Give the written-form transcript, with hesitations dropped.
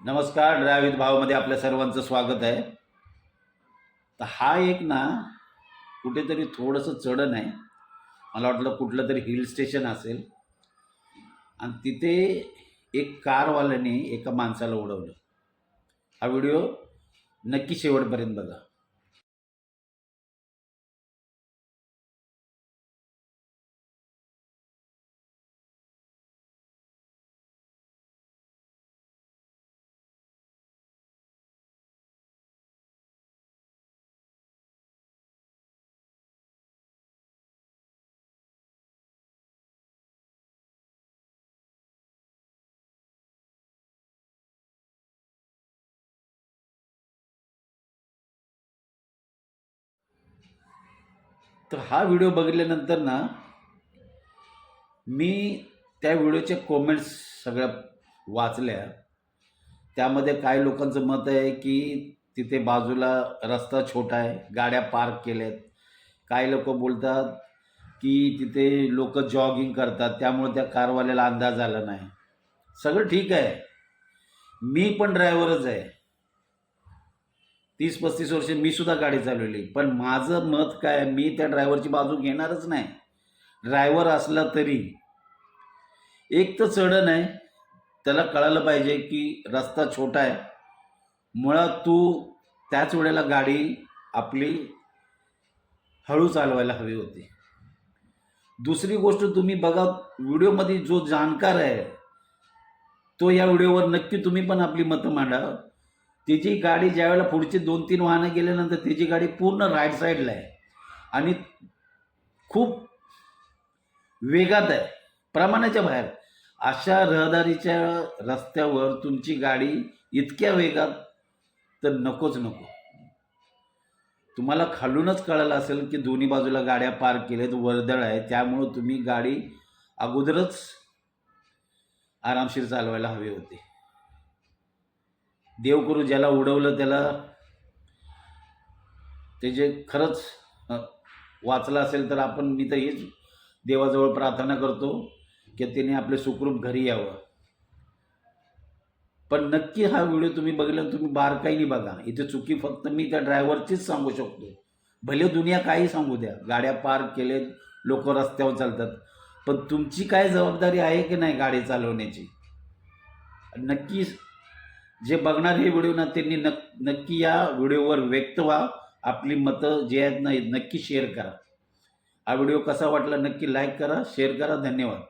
नमस्कार. ड्रायव्हित भावमध्ये आपल्या सर्वांचं स्वागत आहे. तर हा एक ना कुठेतरी थोडंसं चढण आहे. मला वाटलं कुठलं तरी हिल स्टेशन असेल आणि तिथे एक कारवाल्याने एका माणसाला उडवलं. हा व्हिडिओ नक्की शेवटपर्यंत बघा. तर हा व्हिडिओ बघितल्यानंतर ना मी त्या व्हिडिओच्या कॉमेंट्स सगळ्या वाचल्या. त्यामध्ये काही लोकांचं मत आहे की तिथे बाजूला रस्ता छोटा आहे, गाड्या पार्क केल्यात. काही लोक बोलतात की तिथे लोक जॉगिंग करतात, त्यामुळे त्या कारवाल्याला अंदाज आला नाही. सगळं ठीक आहे. मी पण ड्रायव्हरच आहे. 30-35 वर्ष मी सुद्धा गाडी चालवली. पण माझं मत काय, मी त्या ड्रायव्हरची बाजू घेणारच नाही. ड्रायव्हर असला तरी एक तर चढण आहे, त्याला कळालं पाहिजे की रस्ता छोटा आहे. मुळात तू त्याच वेळेला गाडी आपली हळू चालवायला हवी होती. दुसरी गोष्ट तुम्ही बघा, व्हिडिओमध्ये जो जाणकार आहे तो या व्हिडिओवर नक्की तुम्ही पण आपली मतं मांडा. त्याची गाडी ज्यावेळेला पुढची 2-3 वाहनं गेल्यानंतर त्याची गाडी पूर्ण राईट साईडला आहे आणि खूप वेगात आहे, प्रमाणाच्या बाहेर. अशा रहदारीच्या रस्त्यावर तुमची गाडी इतक्या वेगात तर नकोच नको. तुम्हाला खालूनच कळालं असेल की दोन्ही बाजूला गाड्या पार्क केल्यात, वर्दळ आहे, त्यामुळं तुम्ही गाडी अगोदरच आरामशीर चालवायला हवी होती. देव करू ज्याला उडवलं त्याला ते जे खरंच वाचलं असेल तर आपण, मी तर हेच देवाजवळ प्रार्थना करतो की त्याने आपले सुखरूप घरी यावं. पण नक्की हा व्हिडिओ तुम्ही बघितला, तुम्ही बारकाईने बघा. इथे चुकी फक्त मी त्या ड्रायव्हरचीच सांगू शकतो. भले दुनिया काही सांगू द्या, गाड्या पार्क केलेत, लोक रस्त्यावर चालतात, पण तुमची काय जबाबदारी आहे की नाही गाडी चालवण्याची. नक्की जे बघणार हे व्हिडिओ ना त्यांनी नक्की या व्हिडिओवर व्यक्त व्हा. आपली मतं जे आहेत ना नक्की शेअर करा. हा व्हिडिओ कसा वाटला नक्की लाईक करा, शेअर करा. धन्यवाद.